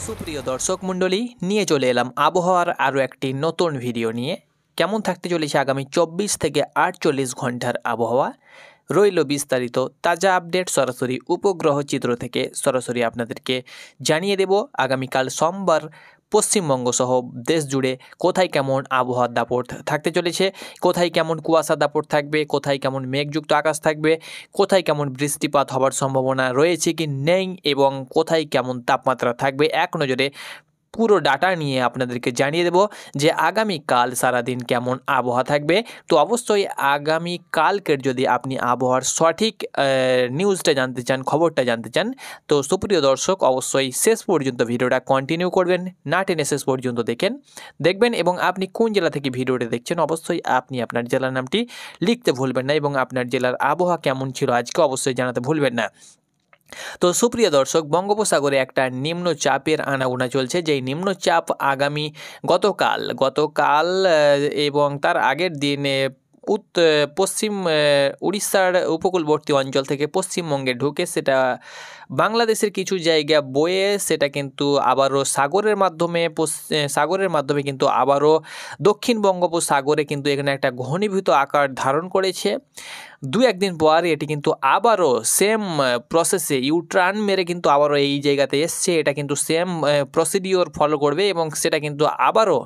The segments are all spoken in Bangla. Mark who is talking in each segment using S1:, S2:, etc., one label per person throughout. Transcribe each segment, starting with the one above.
S1: সুপ্রিয় দর্শক মণ্ডলী নিয়ে চলে এলাম আবহাওয়ার আরও একটি নতুন ভিডিও নিয়ে। কেমন থাকতে চলেছে আগামী 24 থেকে 48 ঘন্টার আবহাওয়া রইল বিস্তারিত তাজা আপডেট সরাসরি উপগ্রহ চিত্র থেকে সরাসরি আপনাদেরকে জানিয়ে দেব। আগামীকাল সোমবার পশ্চিমবঙ্গ সহ দেশ জুড়ে কোথায় কেমন আবহাওয়ার দাপট থাকতে চলেছে, কোথায় কেমন কুয়াশা দাপট থাকবে, কোথায় কেমন মেঘযুক্ত আকাশ থাকবে, কোথায় কেমন বৃষ্টিপাত হওয়ার সম্ভাবনা রয়েছে কি নেই এবং কোথায় কেমন তাপমাত্রা থাকবে এক নজরে পুরো ডাটা নিয়ে আপনাদেরকে জানিয়ে দেব যে আগামীকাল সারাদিন কেমন আবহাওয়া থাকবে। তো অবশ্যই আগামীকালকের যদি আপনি আবহাওয়ার সঠিক নিউজটা জানতে চান, খবরটা জানতে চান, তো সুপ্রিয় দর্শক অবশ্যই শেষ পর্যন্ত ভিডিওটা কন্টিনিউ করবেন, না টেনে শেষ পর্যন্ত দেখবেন এবং আপনি কোন জেলা থেকে ভিডিওটা দেখছেন অবশ্যই আপনি আপনার জেলার নামটি লিখতে ভুলবেন না এবং আপনার জেলার আবহাওয়া কেমন ছিল আজকে অবশ্যই জানাতে ভুলবেন না। তো সুপ্রিয় দর্শক, বঙ্গোপসাগরে একটা নিম্নচাপের আনাগোনা চলছে, যেই নিম্নচাপ গতকাল এবং তার আগের দিনে পশ্চিম উড়িষ্যার উপকূলবর্তী অঞ্চল থেকে পশ্চিমবঙ্গে ঢুকে সেটা বাংলাদেশের কিছু জায়গা বয়ে সেটা কিন্তু আবারও সাগরের মাধ্যমে কিন্তু আবারও দক্ষিণ বঙ্গোপসাগরে কিন্তু এখানে একটা ঘনীভূত আকার ধারণ করেছে। দু একদিন পর এটি কিন্তু আবারও সেম প্রসেসে ইউটার্ন মেরে কিন্তু আবারও এই জায়গাতে এসছে। এটা কিন্তু সেম প্রসিডিওর ফলো করবে এবং সেটা কিন্তু আবারও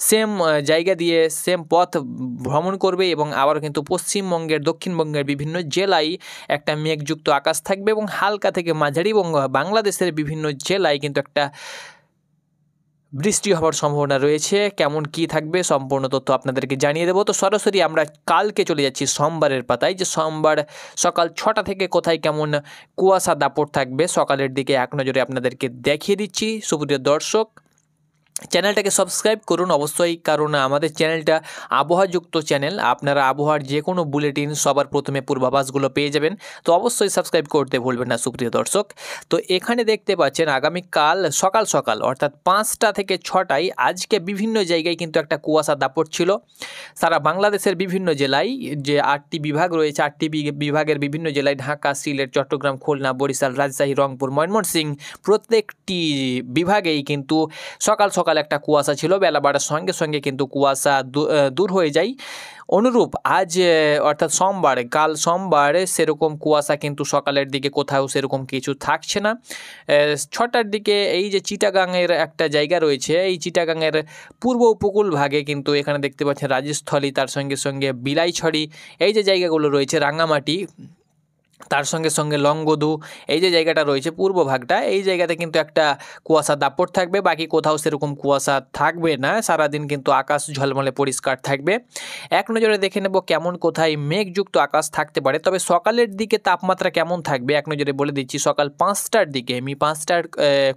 S1: সেম জায়গা দিয়ে সেম পথ ভ্রমণ করবে এবং আবারও কিন্তু পশ্চিমবঙ্গের দক্ষিণবঙ্গের বিভিন্ন জেলায় একটা মেঘযুক্ত আকাশ থাকবে এবং হালকা থেকে মাঝারি বাংলাদেশের বিভিন্ন জেলায় কিন্তু একটা বৃষ্টি হওয়ার সম্ভাবনা রয়েছে। কেমন কি থাকবে সম্পূর্ণ তথ্য আপনাদেরকে জানিয়ে দেবো। তো সরাসরি আমরা কালকে চলে যাচ্ছি সোমবারের পাতায়, যে সোমবার সকাল 6টা থেকে কোথায় কেমন কুয়াশা দাপট থাকবে সকালের দিকে এক নজরে আপনাদেরকে দেখিয়ে দিচ্ছি। সুপ্রিয় দর্শক, চ্যানেলটাকে সাবস্ক্রাইব করুন অবশ্যই, কারণ আমাদের চ্যানেলটা আবহাওয়াযুক্ত চ্যানেল। আপনারা আবহাওয়ার যে কোনো বুলেটিন সবার প্রথমে পূর্বাভাসগুলো পেয়ে যাবেন, তো অবশ্যই সাবস্ক্রাইব করতে ভুলবেন না সুপ্রিয় দর্শক। তো এখানে দেখতে পাচ্ছেন আগামীকাল সকাল অর্থাৎ 5টা থেকে 6টায় আজকে বিভিন্ন জায়গায় কিন্তু একটা কুয়াশা দাপট ছিল। সারা বাংলাদেশের বিভিন্ন জেলায় যে 8টি বিভাগ রয়েছে, 8টি বিভাগের বিভিন্ন জেলায় ঢাকা, সিলেট, চট্টগ্রাম, খুলনা, বরিশাল, রাজশাহী, রংপুর, ময়মনসিংহ প্রত্যেকটি বিভাগেই কিন্তু সকাল একটা কুয়াশা ছিল। বেলা বাড়ার সঙ্গে সঙ্গে কিন্তু কুয়াশা দূর হয়ে যায়। অনুরূপ আজ অর্থাৎ কাল সোমবারে সেরকম কুয়াশা কিন্তু সকালের দিকে কোথাও সেরকম কিছু থাকছে না। 6টার দিকে এই যে চিটাগাংয়ের একটা জায়গা রয়েছে, এই চিটাগাংয়ের পূর্ব উপকূল ভাগে কিন্তু এখানে দেখতে পাচ্ছেন রাজস্থলী, তার সঙ্গে সঙ্গে বিলাইছড়ি, এই যে জায়গাগুলো রয়েছে, রাঙামাটি, তার সঙ্গে সঙ্গে লংগদু, এই যে জায়গাটা রয়েছে পূর্ব ভাগটা, এই জায়গাতে কিন্তু একটা কুয়াশা দাপট থাকবে। বাকি কোথাও সেরকম কুয়াশা থাকবে না। সারাদিন কিন্তু আকাশ ঝলমলে পরিষ্কার থাকবে। এক নজরে দেখে নেব কেমন কোথায় মেঘযুক্ত আকাশ থাকতে পারে। তবে সকালের দিকে তাপমাত্রা কেমন থাকবে এক নজরে বলে দিচ্ছি। সকাল 5টার দিকে আমি 5টার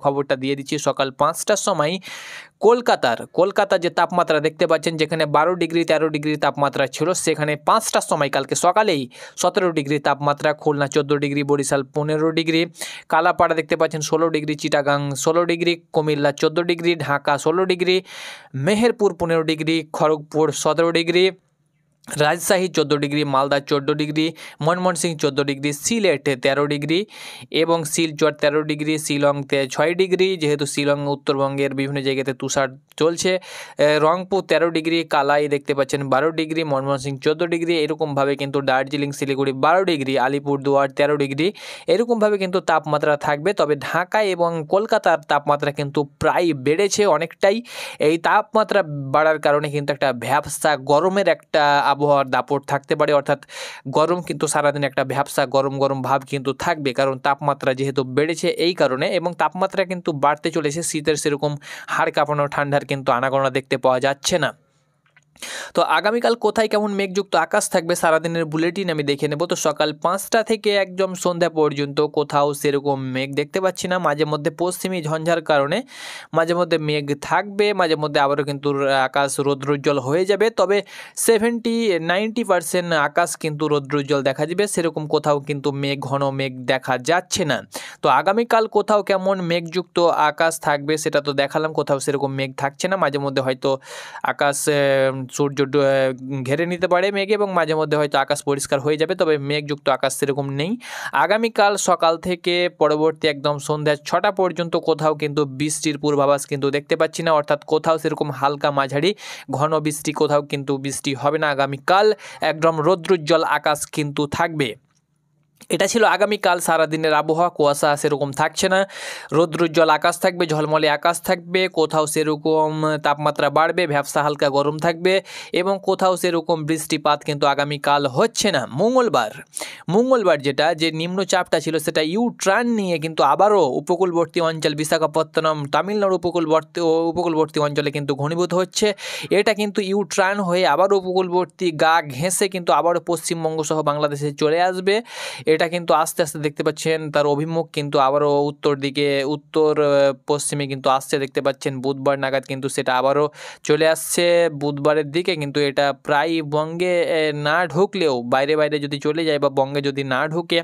S1: খবরটা দিয়ে দিচ্ছি। সকাল 5টার সময় কলকাতার যে তাপমাত্রা দেখতে পাচ্ছেন, যেখানে 12 ডিগ্রি 13 ডিগ্রি তাপমাত্রা ছিল, সেখানে 5টার সময় কালকে সকালেই 17 ডিগ্রি তাপমাত্রা। খুলনা 14 ডিগ্রি, বরিশাল 15 ডিগ্রি, কালাপাড়া দেখতে পাচ্ছেন 16 degree, Chittagong 16 degree, Comilla 14 degree, Dhaka 16 degree, Meherpur 15 degree, Kharagpur 17 degree, Rajshahi 14 degree, Malda 14 degree, Mymensingh 14 degree, Sylhet 13 degree এবং শিলচর 13 ডিগ্রি, শিলং 6 ডিগ্রি, যেহেতু শিলং উত্তরবঙ্গের বিভিন্ন জায়গাতে তুষার চলছে। রংপুর 13 ডিগ্রি, কালাই দেখতে পাচ্ছেন 12 ডিগ্রি, ময়মনসিংহ 14 ডিগ্রি, এরকমভাবে কিন্তু দার্জিলিং, শিলিগুড়ি 12 ডিগ্রি, আলিপুরদুয়ার 13 ডিগ্রি, এরকমভাবে কিন্তু তাপমাত্রা থাকবে। তবে ঢাকা এবং কলকাতার তাপমাত্রা কিন্তু প্রায় বেড়েছে অনেকটাই। এই তাপমাত্রা বাড়ার কারণে কিন্তু একটা ভ্যাপসা গরমের একটা আবহাওয়ার দাপট থাকতে পারে, অর্থাৎ গরম কিন্তু সারাদিন একটা ভ্যাপসা গরম ভাব কিন্তু থাকবে, কারণ তাপমাত্রা যেহেতু বেড়েছে এই কারণে। এবং তাপমাত্রা কিন্তু বাড়তে চলেছে, শীতের সেরকম হাড় কাঁপানো ঠান্ডার কিন্তু আনাগোনা দেখতে পাওয়া যাচ্ছে না। তো আগামীকাল কোথায় কেমন মেঘযুক্ত আকাশ থাকবে সারাদিনের বুলেটিন আমি দেখে নেব। তো সকাল 5টা থেকে একদম সন্ধ্যা পর্যন্ত কোথাও সেরকম মেঘ দেখতে পাচ্ছি না। মাঝে মধ্যে পশ্চিমী ঝঞ্ঝার কারণে মাঝে মধ্যে মেঘ থাকবে, মাঝে মধ্যে আবারও কিন্তু আকাশ রৌদ্রোজ্জ্বল হয়ে যাবে। তবে 70-90% আকাশ কিন্তু রৌদ্রোজ্জ্বল দেখা যাবে, সেরকম কোথাও কিন্তু ঘন মেঘ দেখা যাচ্ছে না। তো আগামীকাল কোথাও কেমন মেঘযুক্ত আকাশ থাকবে সেটা তো দেখালাম, কোথাও সেরকম মেঘ থাকছে না। মাঝে মধ্যে হয়তো আকাশ সূর্য ঘেরে নিতে পারে মেঘে এবং মাঝে মধ্যে হয়তো আকাশ পরিষ্কার হয়ে যাবে, তবে মেঘযুক্ত আকাশ সেরকম নেই। আগামীকাল সকাল থেকে পরবর্তী একদম সন্ধ্যা 6টা পর্যন্ত কোথাও কিন্তু বৃষ্টির পূর্বাভাস কিন্তু দেখতে পাচ্ছি না, অর্থাৎ কোথাও সেরকম হালকা মাঝারি ঘন বৃষ্টি কোথাও কিন্তু বৃষ্টি হবে না। আগামীকাল একদম রৌদ্রোজ্জ্বল আকাশ কিন্তু থাকবে। এটা ছিল আগামীকাল সারাদিনের আবহাওয়া। কুয়াশা সেরকম থাকছে না, রৌদ্রোজ্জ্বল আকাশ থাকবে, ঝলমলে আকাশ থাকবে, কোথাও সেরকম তাপমাত্রা বাড়বে, ভ্যাপসা হালকা গরম থাকবে এবং কোথাও সেরকম বৃষ্টিপাত কিন্তু আগামীকাল হচ্ছে না। মঙ্গলবার যে নিম্নচাপটা ছিল সেটা টার্ন নিয়ে কিন্তু আবারও উপকূলবর্তী অঞ্চল বিশাখাপত্তনম তামিলনাড়ু উপকূলবর্তী অঞ্চলে কিন্তু ঘনীভূত হচ্ছে। এটা কিন্তু টার্ন হয়ে আবারও উপকূলবর্তী গা ঘেঁষে কিন্তু আবারও পশ্চিমবঙ্গ সহ বাংলাদেশে চলে আসবে। এটা কিন্তু আস্তে আস্তে দেখতে পাচ্ছেন তার অভিমুখ কিন্তু আবারও উত্তর পশ্চিমে কিন্তু আসছে দেখতে পাচ্ছেন। বুধবার নাগাদ কিন্তু সেটা আবারও চলে আসছে বুধবারের দিকে, কিন্তু এটা প্রায় বঙ্গে না ঢুকলেও বাইরে যদি চলে যায় বা বঙ্গে যদি না ঢুকে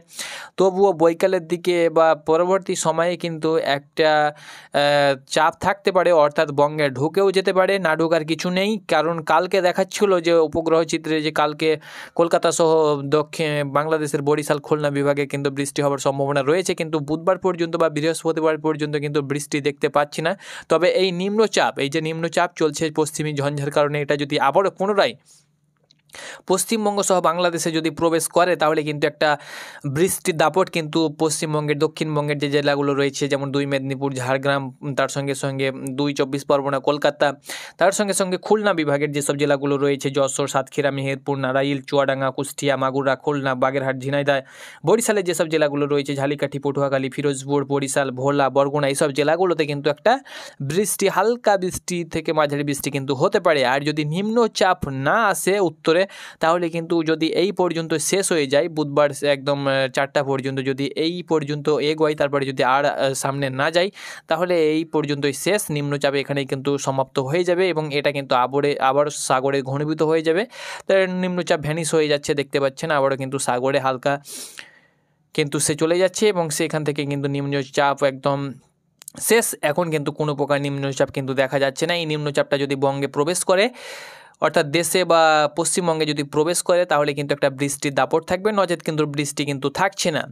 S1: তবুও বৈকালের দিকে বা পরবর্তী সময়ে কিন্তু একটা চাপ থাকতে পারে, অর্থাৎ বঙ্গে ঢুকেও যেতে পারে, না ঢোকার কিছু নেই। কারণ কালকে দেখাচ্ছিল যে উপগ্রহ চিত্রে যে কালকে কলকাতা সহ দক্ষিণ বাংলাদেশের বরিশাল খুলনা বিভাগে কিন্তু বৃষ্টি হওয়ার সম্ভাবনা রয়েছে, কিন্তু বুধবার পর্যন্ত বা বৃহস্পতিবার পর্যন্ত কিন্তু বৃষ্টি দেখতে পাচ্ছি না। তবে এই যে নিম্নচাপ চলছে পশ্চিমী ঝঞ্ঝার কারণে এটা যদি আবারও পুনরায় পশ্চিমবঙ্গ সহ বাংলাদেশে যদি প্রবেশ করে তাহলে কিন্তু একটা বৃষ্টির দাপট কিন্তু পশ্চিমবঙ্গের দক্ষিণবঙ্গের যে জেলাগুলো রয়েছে যেমন 2 মেদিনীপুর, ঝাড়গ্রাম, তার সঙ্গে 2 24 পরগনা, কলকাতা, তার সঙ্গে খুলনা বিভাগের যেসব জেলাগুলো রয়েছে যশোর, সাতক্ষীরা, মেহেরপুর, নারাইল, চুয়াডাঙ্গা, কুষ্টিয়া, মাগুরা, খুলনা, বাগেরহাট, ঝিনাইদহ, বরিশালের যেসব জেলাগুলো রয়েছে ঝালিকাঠি, পটুয়াখালী, ফিরোজপুর, বরিশাল, ভোলা, বরগুনা, এইসব জেলাগুলোতে কিন্তু একটা হালকা বৃষ্টি থেকে মাঝারি বৃষ্টি কিন্তু হতে পারে। আর যদি নিম্নচাপ না আসে উত্তরে তাহলে কিন্তু যদি এই পর্যন্ত শেষ হয়ে যায় বুধবার একদম 4টা পর্যন্ত যদি এই পর্যন্ত এগোয় তারপরে যদি আর সামনে না যায় তাহলে এই পর্যন্তই শেষ। নিম্নচাপ এখানেই কিন্তু সমাপ্ত হয়ে যাবে এবং এটা কিন্তু আবার সাগরে ঘনীভূত হয়ে যাবে। তার নিম্নচাপ ভ্যানিশ হয়ে যাচ্ছে দেখতে পাচ্ছেন, আবারও কিন্তু সাগরে হালকা কিন্তু সে চলে যাচ্ছে এবং সেখান থেকে কিন্তু নিম্নচাপ একদম শেষ। এখন কিন্তু কোনো প্রকার নিম্নচাপ কিন্তু দেখা যাচ্ছে না। এই নিম্নচাপটা যদি বঙ্গে প্রবেশ করে অর্থাৎ দেশে বা পশ্চিমবঙ্গে যদি প্রবেশ করে তাহলে কিন্তু একটা বৃষ্টির দাপট থাকবে, নচেত কিন্তু বৃষ্টি কিন্তু থাকছে না।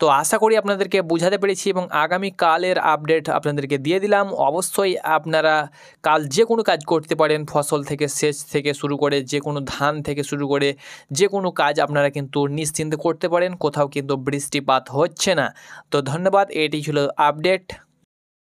S1: তো আশা করি আপনাদেরকে বোঝাতে পেরেছি এবং আগামীকালের আপডেট আপনাদেরকে দিয়ে দিলাম। অবশ্যই আপনারা কাল যে কোনো কাজ করতে পারেন, ফসল থেকে সেচ থেকে শুরু করে যে কোনো ধান থেকে শুরু করে যে কোনো কাজ আপনারা কিন্তু নিশ্চিন্তে করতে পারেন, কোথাও কিন্তু বৃষ্টিপাত হচ্ছে না। তো ধন্যবাদ, এটি ছিল আপডেট।